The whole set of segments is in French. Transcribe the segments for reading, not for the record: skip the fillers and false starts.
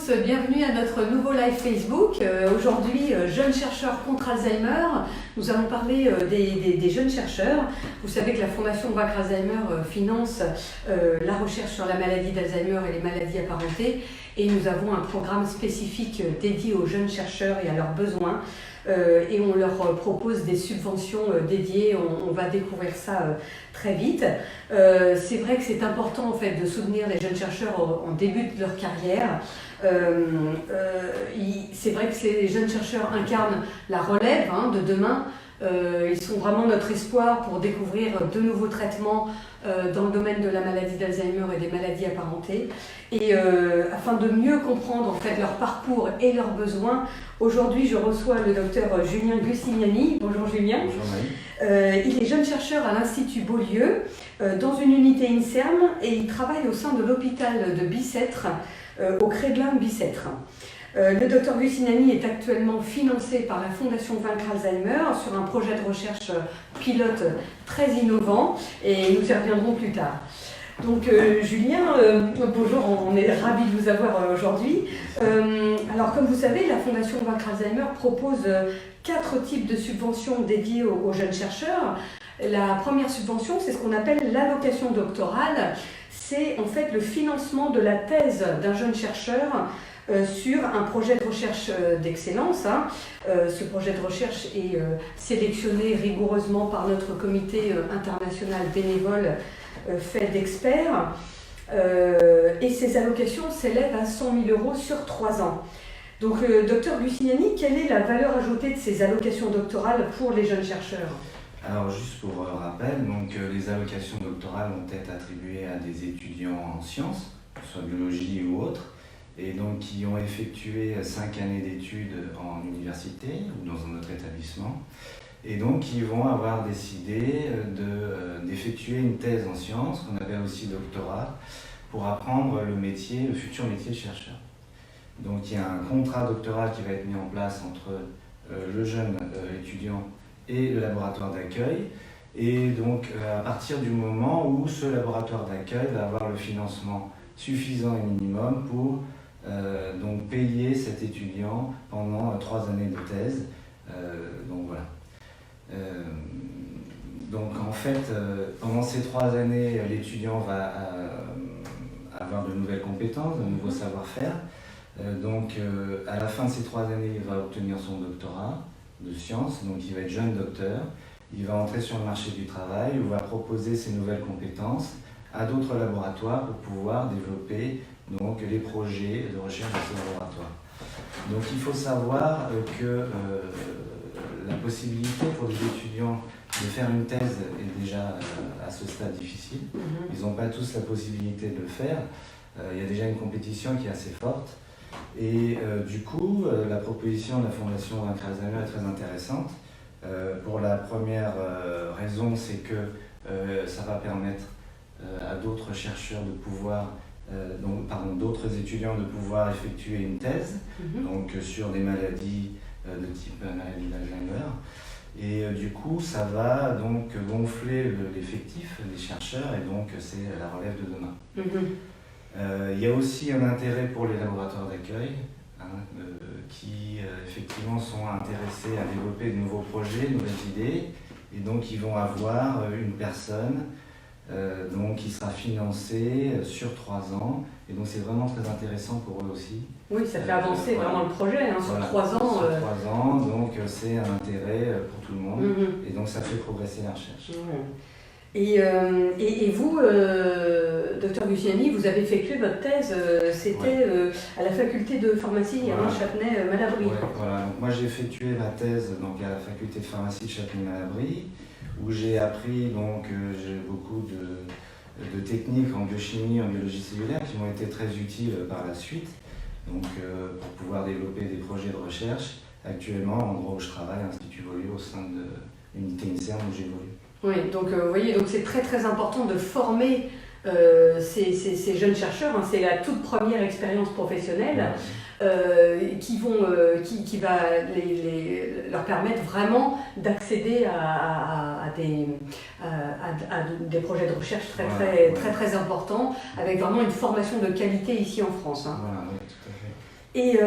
tous, bienvenue à notre nouveau live Facebook. Aujourd'hui, jeunes chercheurs contre Alzheimer. Nous allons parler des jeunes chercheurs. Vous savez que la Fondation Vaincre Alzheimer finance la recherche sur la maladie d'Alzheimer et les maladies apparentées. Et nous avons un programme spécifique dédié aux jeunes chercheurs et à leurs besoins. Et on leur propose des subventions dédiées. On va découvrir ça très vite. C'est vrai que c'est important en fait de soutenir les jeunes chercheurs en début de leur carrière. C'est vrai que ces jeunes chercheurs incarnent la relève de demain. Ils sont vraiment notre espoir pour découvrir de nouveaux traitements dans le domaine de la maladie d'Alzheimer et des maladies apparentées. Et afin de mieux comprendre en fait leur parcours et leurs besoins, aujourd'hui je reçois le docteur Julien Gussignani. Bonjour Julien. Bonjour Marie. Il est jeune chercheur à l'Institut Beaulieu dans une unité INSERM et il travaille au sein de l'hôpital de Bicêtre au Créglin Bicêtre. Le docteur Gussignani est actuellement financé par la Fondation Vaincre Alzheimer sur un projet de recherche pilote très innovant et nous y reviendrons plus tard. Donc Julien, bonjour, on est ravis de vous avoir aujourd'hui. Alors comme vous savez, la Fondation Vaincre Alzheimer propose 4 types de subventions dédiées aux jeunes chercheurs. La première subvention, c'est ce qu'on appelle l'allocation doctorale. C'est en fait le financement de la thèse d'un jeune chercheur sur un projet de recherche d'excellence. Ce projet de recherche est sélectionné rigoureusement par notre comité international bénévole fait d'experts. Et ces allocations s'élèvent à 100 000 € sur 3 ans. Donc, docteur Gussignani, quelle est la valeur ajoutée de ces allocations doctorales pour les jeunes chercheurs ? Alors juste pour rappel, donc, les allocations doctorales vont être attribuées à des étudiants en sciences, que ce soit biologie ou autre, et donc qui ont effectué 5 années d'études en université ou dans un autre établissement, et donc qui vont avoir décidé d'effectuer une thèse en sciences, qu'on appelle aussi doctorat, pour apprendre le futur métier de chercheur. Donc il y a un contrat doctoral qui va être mis en place entre le jeune étudiant et le laboratoire d'accueil, et donc à partir du moment où ce laboratoire d'accueil va avoir le financement suffisant et minimum pour donc payer cet étudiant pendant 3 années de thèse. Donc voilà. Donc en fait, pendant ces 3 années, l'étudiant va avoir de nouvelles compétences, de nouveaux savoir-faire. Donc à la fin de ces 3 années, il va obtenir son doctorat de sciences, donc il va être jeune docteur. Il va entrer sur le marché du travail, où il va proposer ses nouvelles compétences à d'autres laboratoires pour pouvoir développer donc les projets de recherche de ces laboratoires. Donc il faut savoir que la possibilité pour les étudiants de faire une thèse est déjà à ce stade difficile. Ils n'ont pas tous la possibilité de le faire. Il y a déjà une compétition qui est assez forte. Et du coup, la proposition de la Fondation Vaincre Alzheimer est très intéressante. Pour la première raison, c'est que ça va permettre à d'autres chercheurs de pouvoir d'autres étudiants de pouvoir effectuer une thèse donc sur des maladies de type maladie d'Alzheimer, et du coup ça va donc gonfler l'effectif des chercheurs, et donc c'est la relève de demain. Il y a aussi un intérêt pour les laboratoires d'accueil qui effectivement sont intéressés à développer de nouveaux projets, de nouvelles idées, et donc ils vont avoir une personne donc qui sera financé sur 3 ans, et donc c'est vraiment très intéressant pour eux aussi. Oui, ça fait avancer vraiment le projet, sur voilà, 3 ans. Sur 3 ans, donc c'est un intérêt pour tout le monde, et donc ça fait progresser la recherche. Et vous, docteur Gussignani, vous avez effectué votre thèse, c'était à la faculté de pharmacie à Châtenay-Malabry. Voilà, donc moi j'ai effectué ma thèse donc, à la faculté de pharmacie de Châtenay-Malabry, où j'ai appris j'ai beaucoup de techniques en biochimie, en biologie cellulaire qui m'ont été très utiles par la suite, donc, pour pouvoir développer des projets de recherche. Actuellement, l'endroit où je travaille, l'Institut Beaulieu, au sein de l'unité INSERM où j'évolue. Oui, donc vous voyez, donc c'est très très important de former ces jeunes chercheurs. C'est la toute première expérience professionnelle qui va leur permettre vraiment d'accéder à des projets de recherche très importants, avec vraiment une formation de qualité ici en France. Voilà, oui, tout à fait. Et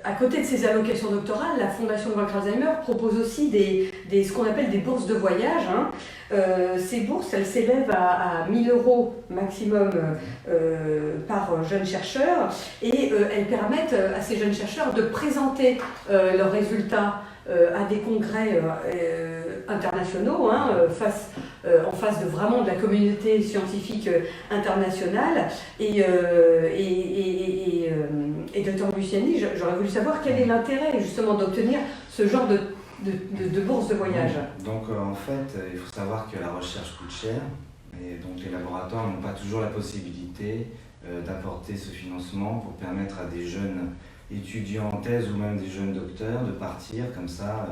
à côté de ces allocations doctorales, la Fondation Vaincre Alzheimer propose aussi ce qu'on appelle des bourses de voyage. Hein. Ces bourses, elles s'élèvent à 1 000 € maximum par jeune chercheur et elles permettent à ces jeunes chercheurs de présenter leurs résultats à des congrès internationaux, hein, en face de vraiment de la communauté scientifique internationale. Et Dr Luciani, j'aurais voulu savoir quel est l'intérêt justement d'obtenir ce genre de bourse de voyage. Donc en fait, il faut savoir que la recherche coûte cher et donc les laboratoires n'ont pas toujours la possibilité d'apporter ce financement pour permettre à des jeunes étudiants en thèse ou même des jeunes docteurs de partir comme ça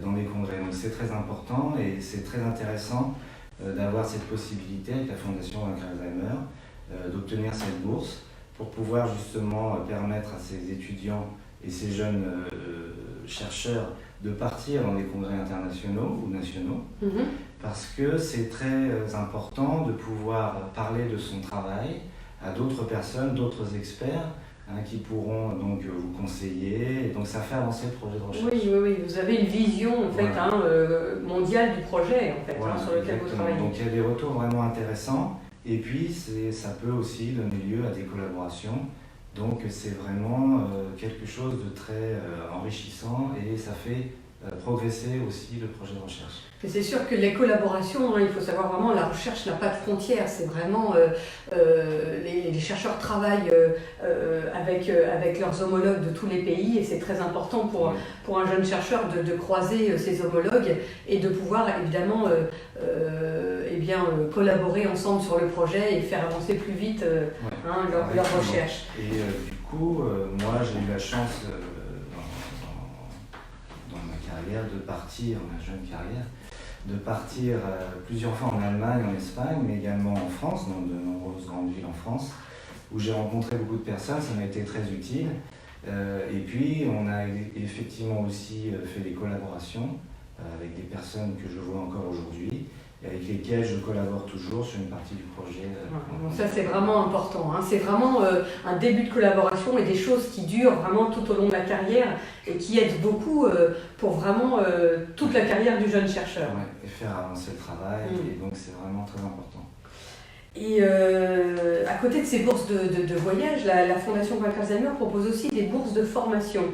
dans les congrès. Donc c'est très important et c'est très intéressant d'avoir cette possibilité avec la Fondation Vaincre Alzheimer d'obtenir cette bourse pour pouvoir justement permettre à ces étudiants et ces jeunes chercheurs de partir dans les congrès internationaux ou nationaux, parce que c'est très important de pouvoir parler de son travail à d'autres personnes, d'autres experts, hein, qui pourront donc vous conseiller, et donc ça fait avancer le projet de recherche. Oui, vous avez une vision en fait, voilà, hein, mondiale du projet en fait, voilà, hein, sur lequel vous travaillez. Donc il y a des retours vraiment intéressants, et puis ça peut aussi donner lieu à des collaborations. Donc c'est vraiment quelque chose de très enrichissant et ça fait progresser aussi le projet de recherche. C'est sûr que les collaborations, hein, il faut savoir vraiment, la recherche n'a pas de frontières, c'est vraiment, les chercheurs travaillent avec leurs homologues de tous les pays et c'est très important pour un jeune chercheur de croiser ses homologues et de pouvoir évidemment collaborer ensemble sur le projet et faire avancer plus vite leur recherche. Et du coup, moi j'ai eu la chance dans ma carrière de partir, ma jeune carrière, de partir plusieurs fois en Allemagne, en Espagne, mais également en France, dans de nombreuses grandes villes en France, où j'ai rencontré beaucoup de personnes, ça m'a été très utile. Et puis, on a effectivement aussi fait des collaborations avec des personnes que je vois encore aujourd'hui, et avec lesquelles je collabore toujours sur une partie du projet. Donc ça, c'est vraiment important. Hein. C'est vraiment un début de collaboration et des choses qui durent vraiment tout au long de la carrière et qui aident beaucoup pour vraiment toute la carrière du jeune chercheur. Ouais, et faire avancer le travail, et donc c'est vraiment très important. Et à côté de ces bourses de voyage, la Fondation Vaincre Alzheimer propose aussi des bourses de formation,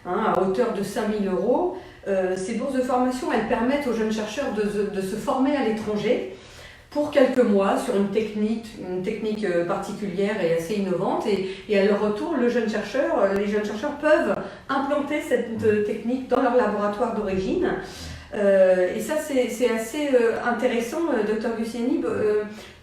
hein, à hauteur de 5 000 €. Ces bourses de formation, elles permettent aux jeunes chercheurs de se former à l'étranger pour quelques mois sur une technique particulière et assez innovante. Et à leur retour, les jeunes chercheurs peuvent implanter cette technique dans leur laboratoire d'origine. Et ça, c'est assez intéressant, Dr Luciani.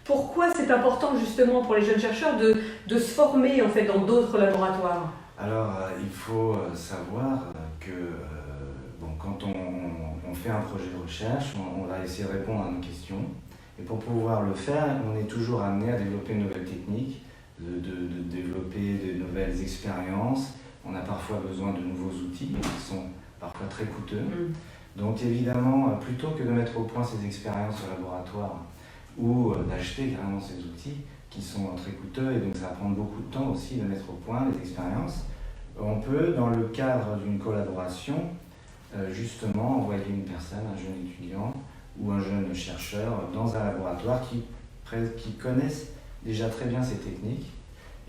Pourquoi c'est important justement pour les jeunes chercheurs de se former en fait, dans d'autres laboratoires? Alors, il faut savoir que quand on fait un projet de recherche, on va essayer de répondre à nos questions. Et pour pouvoir le faire, on est toujours amené à développer de nouvelles techniques, de développer de nouvelles expériences. On a parfois besoin de nouveaux outils qui sont parfois très coûteux. Donc évidemment, plutôt que de mettre au point ces expériences au laboratoire ou d'acheter carrément ces outils qui sont très coûteux et donc ça va prendre beaucoup de temps aussi de mettre au point les expériences, on peut, dans le cadre d'une collaboration, justement envoyer une personne, un jeune étudiant ou un jeune chercheur dans un laboratoire qui connaissent déjà très bien ces techniques.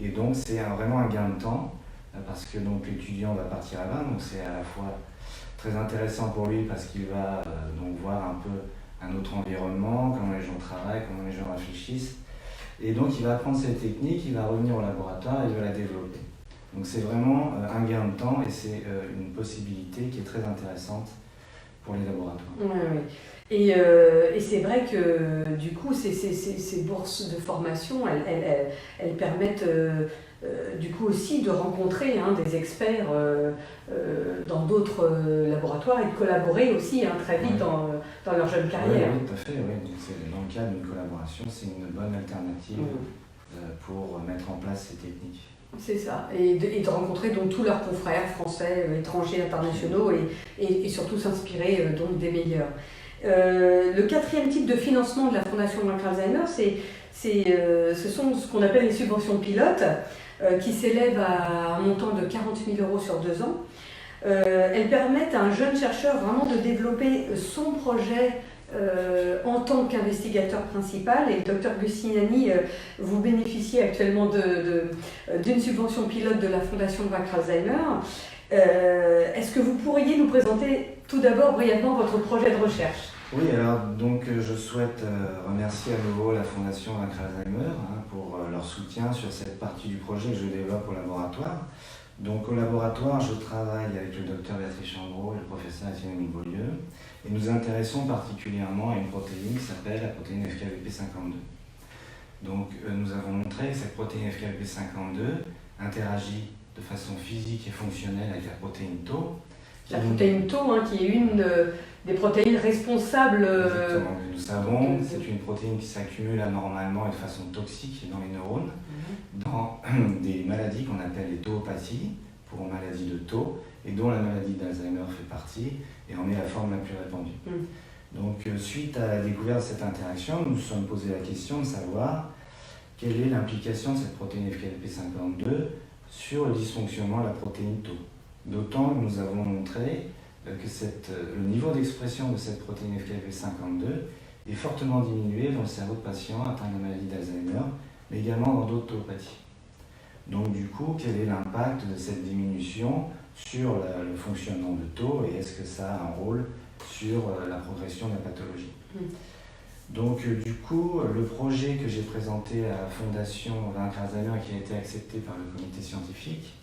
Et donc c'est vraiment un gain de temps parce que l'étudiant va partir là-bas, donc c'est à la fois très intéressant pour lui parce qu'il va donc voir un peu un autre environnement, comment les gens travaillent, comment les gens réfléchissent. Et donc il va apprendre ces techniques, il va revenir au laboratoire et il va la développer. Donc c'est vraiment un gain de temps et c'est une possibilité qui est très intéressante pour les laboratoires. Oui. Et c'est vrai que du coup ces bourses de formation, elles permettent du coup aussi de rencontrer des experts dans d'autres laboratoires et de collaborer aussi très vite dans leur jeune carrière. Oui, tout à fait. Oui. Donc dans le cadre d'une collaboration, c'est une bonne alternative pour mettre en place ces techniques. C'est ça, et de rencontrer donc tous leurs confrères français, étrangers, internationaux et surtout s'inspirer donc des meilleurs. Le quatrième type de financement de la Fondation Vaincre Alzheimer, ce sont ce qu'on appelle les subventions pilotes. qui s'élèvent à un montant de 40 000 € sur 2 ans. Elles permettent à un jeune chercheur vraiment de développer son projet en tant qu'investigateur principal. Et le docteur Gustinani, vous bénéficiez actuellement d'une subvention pilote de la Fondation Vaincre Alzheimer. Est-ce que vous pourriez nous présenter tout d'abord brièvement votre projet de recherche? Oui, alors donc je souhaite remercier à nouveau la Fondation Vaincre Alzheimer pour leur soutien sur cette partie du projet que je développe au laboratoire. Donc au laboratoire, je travaille avec le docteur Béatrice Chambreau et le professeur Étienne Beaulieu et nous intéressons particulièrement à une protéine qui s'appelle la protéine FKBP52. Donc nous avons montré que cette protéine FKBP52 interagit de façon physique et fonctionnelle avec la protéine Tau. La protéine Tau, qui est une des protéines responsables. Exactement, nous savons, c'est une protéine qui s'accumule anormalement et de façon toxique dans les neurones, dans des maladies qu'on appelle les tauopathies, pour maladies de Tau, et dont la maladie d'Alzheimer fait partie, et en est la forme la plus répandue. Donc, suite à la découverte de cette interaction, nous nous sommes posé la question de savoir quelle est l'implication de cette protéine FKBP52 sur le dysfonctionnement de la protéine Tau. D'autant que nous avons montré que le niveau d'expression de cette protéine FKBP52 est fortement diminué dans le cerveau de patients atteints de la maladie d'Alzheimer, mais également dans d'autres tauopathies. Donc du coup, quel est l'impact de cette diminution sur le fonctionnement de Tau et est-ce que ça a un rôle sur la progression de la pathologie? Donc du coup, le projet que j'ai présenté à la Fondation Vaincre Alzheimer et qui a été accepté par le comité scientifique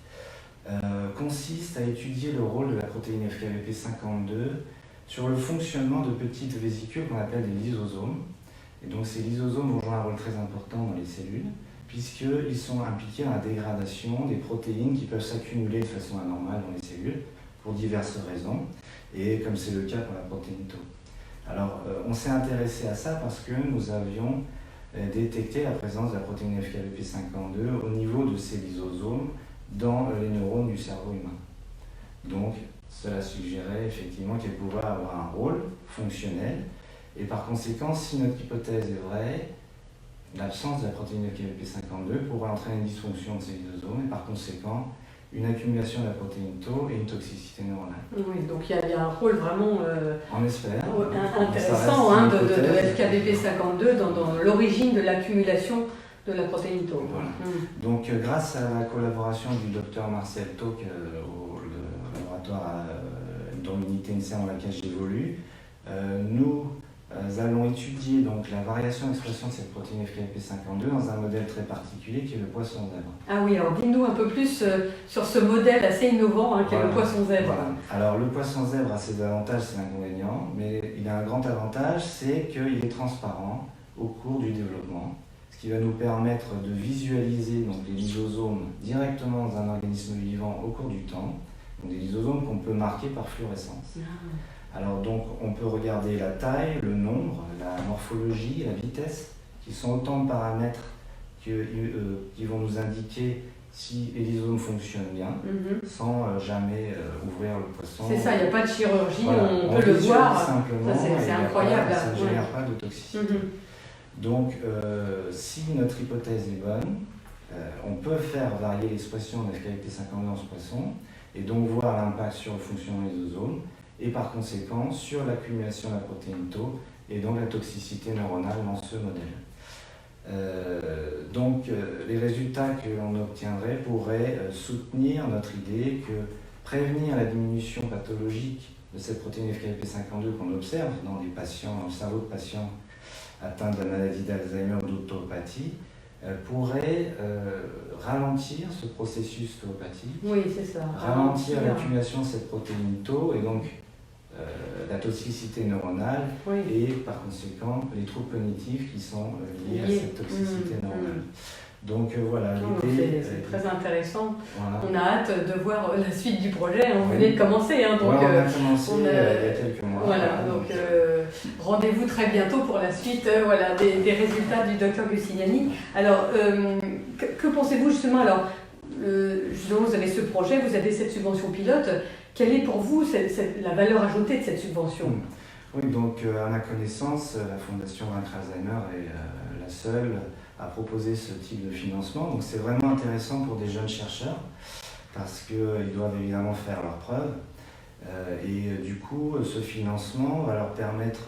consiste à étudier le rôle de la protéine FKBP52 sur le fonctionnement de petites vésicules qu'on appelle des lysosomes. Et donc ces lysosomes vont jouer un rôle très important dans les cellules, puisqu'ils sont impliqués dans la dégradation des protéines qui peuvent s'accumuler de façon anormale dans les cellules pour diverses raisons, et comme c'est le cas pour la protéine Tau. Alors on s'est intéressé à ça parce que nous avions détecté la présence de la protéine FKBP52 au niveau de ces lysosomes dans les neurones du cerveau humain. Donc, cela suggérait effectivement qu'elle pouvait avoir un rôle fonctionnel, et par conséquent, si notre hypothèse est vraie, l'absence de la protéine FKBP52 pourrait entraîner une dysfonction de ces lysosomes, et par conséquent, une accumulation de la protéine Tau et une toxicité neuronale. Oui, donc il y a un rôle vraiment on espère, intéressant de FKBP52 dans l'origine de l'accumulation de la protéine Tau. Voilà. Donc grâce à la collaboration du docteur Marcel Tauc au laboratoire dans l'unité INSERM dans laquelle j'évolue, nous allons étudier donc la variation d'expression de cette protéine FKBP52 dans un modèle très particulier qui est le poisson zèbre. Ah oui, alors dis-nous un peu plus sur ce modèle assez innovant qu'est le poisson zèbre. Voilà. Alors le poisson zèbre a ses avantages, ses inconvénients, mais il a un grand avantage, c'est qu'il est transparent au cours du développement, ce qui va nous permettre de visualiser donc, les lysosomes directement dans un organisme vivant au cours du temps, donc des lysosomes qu'on peut marquer par fluorescence. Alors donc on peut regarder la taille, le nombre, la morphologie, la vitesse, qui sont autant de paramètres qui vont nous indiquer si les lysosomes fonctionnent bien, sans jamais ouvrir le poisson. C'est ça, il n'y a pas de chirurgie, voilà, on peut le voir. Simplement, c'est incroyable. Ça ne génère pas de toxicité. Donc, si notre hypothèse est bonne, on peut faire varier l'expression de FKBP52 dans ce poisson et donc voir l'impact sur le fonctionnement des lysosomes et par conséquent sur l'accumulation de la protéine Tau et donc la toxicité neuronale dans ce modèle. Donc, les résultats que l'on obtiendrait pourraient soutenir notre idée que prévenir la diminution pathologique de cette protéine FKBP52 qu'on observe dans les patients, dans le cerveau de patients atteints de la maladie d'Alzheimer ou d'autopathie, pourrait ralentir ce processus tauopathique, oui, c'est ça. ralentir l'accumulation de cette protéine Tau et donc la toxicité neuronale et par conséquent les troubles cognitifs qui sont liés à cette toxicité neuronale. Donc voilà, l'idée. C'est très intéressant. Voilà. On a hâte de voir la suite du projet. On venait de commencer. Donc, on a commencé il y a quelques mois. Voilà, donc rendez-vous très bientôt pour la suite des résultats du docteur Gustinani. Alors, que pensez-vous justement? Alors, justement, vous avez ce projet, vous avez cette subvention pilote. Quelle est pour vous la valeur ajoutée de cette subvention? Oui, donc à ma connaissance, la Fondation Vaincre Alzheimer est la seule à proposer ce type de financement. Donc c'est vraiment intéressant pour des jeunes chercheurs parce qu'ils doivent évidemment faire leurs preuves. Et du coup, ce financement va leur permettre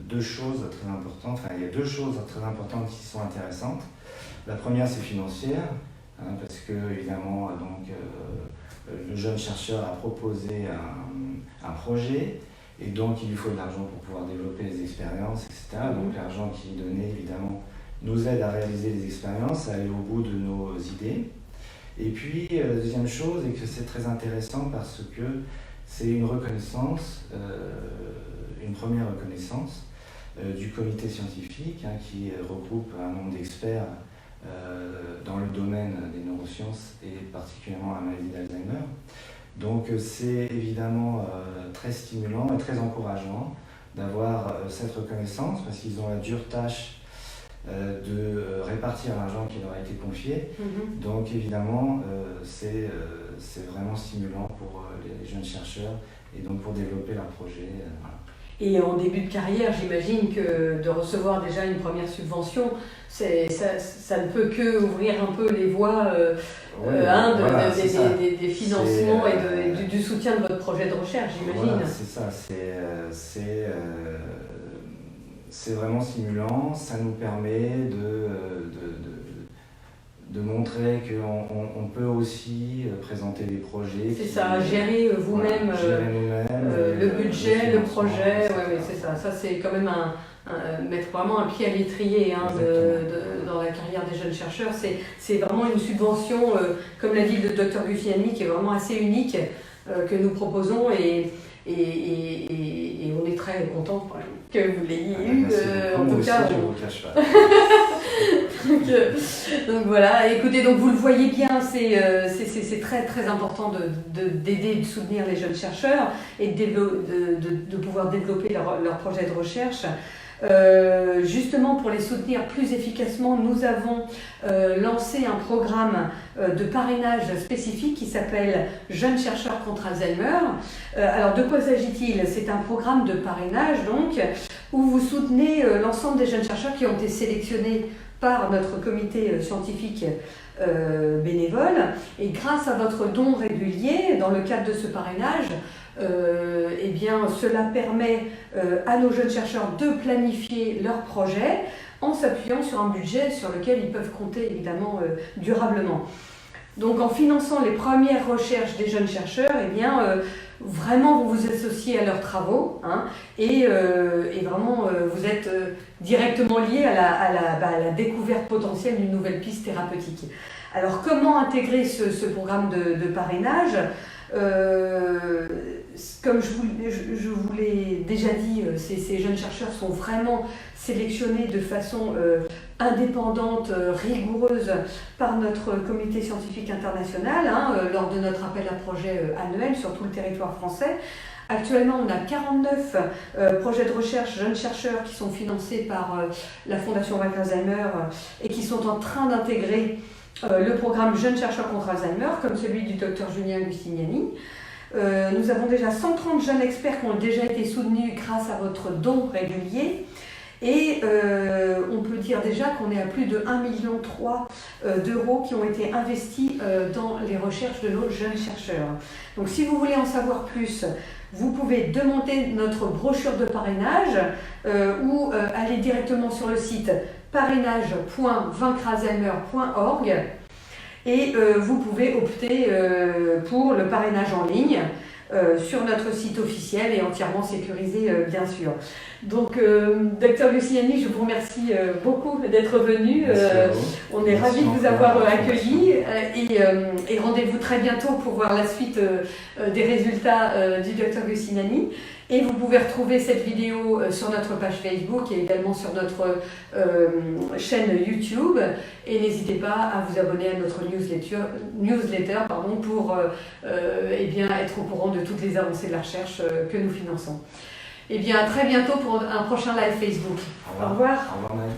deux choses très importantes. Enfin, il y a deux choses très importantes qui sont intéressantes. La première, c'est financière, parce que évidemment, le jeune chercheur a proposé un projet, et donc il lui faut de l'argent pour pouvoir développer les expériences, etc. Donc l'argent qui est donné, évidemment, nous aide à réaliser les expériences, à aller au bout de nos idées. Et puis, la deuxième chose, et que c'est très intéressant parce que c'est une reconnaissance, une première reconnaissance du comité scientifique qui regroupe un nombre d'experts dans le domaine des neurosciences et particulièrement la maladie d'Alzheimer. Donc c'est évidemment très stimulant et très encourageant d'avoir cette reconnaissance parce qu'ils ont la dure tâche de répartir l'argent qui leur a été confié. Donc évidemment, c'est vraiment stimulant pour les jeunes chercheurs et donc pour développer leur projet. Voilà. Et en début de carrière, j'imagine que de recevoir déjà une première subvention, ça ne peut que ouvrir un peu les voies des financements et du soutien de votre projet de recherche, j'imagine. Voilà, c'est ça. C'est vraiment stimulant, ça nous permet de montrer qu'on peut aussi présenter des projets. C'est ça, gérer vous-même le budget, le projet, ouais, c'est ça. Ça, c'est quand même mettre vraiment un pied à l'étrier dans la carrière des jeunes chercheurs. C'est vraiment une subvention, comme l'a dit le docteur Gusciani, qui est vraiment assez unique, que nous proposons et on est très content que vous l'ayez eu. En tout cas, je ne vous le cache pas. donc voilà, écoutez, donc vous le voyez bien, c'est très très important d'aider et de soutenir les jeunes chercheurs et de pouvoir développer leur projet de recherche. Justement pour les soutenir plus efficacement, nous avons lancé un programme de parrainage spécifique qui s'appelle Jeunes chercheurs contre Alzheimer. Alors de quoi s'agit-il? C'est un programme de parrainage donc où vous soutenez l'ensemble des jeunes chercheurs qui ont été sélectionnés par notre comité scientifique bénévole, et grâce à votre don régulier dans le cadre de ce parrainage, eh bien, cela permet à nos jeunes chercheurs de planifier leurs projets en s'appuyant sur un budget sur lequel ils peuvent compter évidemment durablement. Donc en finançant les premières recherches des jeunes chercheurs, eh bien, vraiment vous vous associez à leurs travaux et vraiment vous êtes directement lié à la découverte potentielle d'une nouvelle piste thérapeutique. Alors comment intégrer ce programme de parrainage? Comme je vous l'ai déjà dit, ces jeunes chercheurs sont vraiment sélectionnés de façon indépendante, rigoureuse par notre comité scientifique international lors de notre appel à projet annuel sur tout le territoire français. Actuellement, on a 49 projets de recherche jeunes chercheurs qui sont financés par la Fondation Vaincre Alzheimer et qui sont en train d'intégrer le programme Jeunes chercheurs contre Alzheimer, comme celui du Dr Julien Gusciani. Nous avons déjà 130 jeunes experts qui ont déjà été soutenus grâce à votre don régulier. Et on peut dire déjà qu'on est à plus de 1,3 million d'euros qui ont été investis dans les recherches de nos jeunes chercheurs. Donc si vous voulez en savoir plus, vous pouvez demander notre brochure de parrainage ou aller directement sur le site parrainage.vaincrealzheimer.org et vous pouvez opter pour le parrainage en ligne sur notre site officiel et entièrement sécurisé bien sûr. Donc Dr Gusciani, je vous remercie beaucoup d'être venu. On est ravis de vous avoir accueilli et rendez-vous très bientôt pour voir la suite des résultats du Dr Gusciani. Et vous pouvez retrouver cette vidéo sur notre page Facebook et également sur notre chaîne YouTube. Et n'hésitez pas à vous abonner à notre newsletter pour eh bien, être au courant de toutes les avancées de la recherche que nous finançons. Eh bien, à très bientôt pour un prochain live Facebook. Au revoir. Au revoir, Maëlle.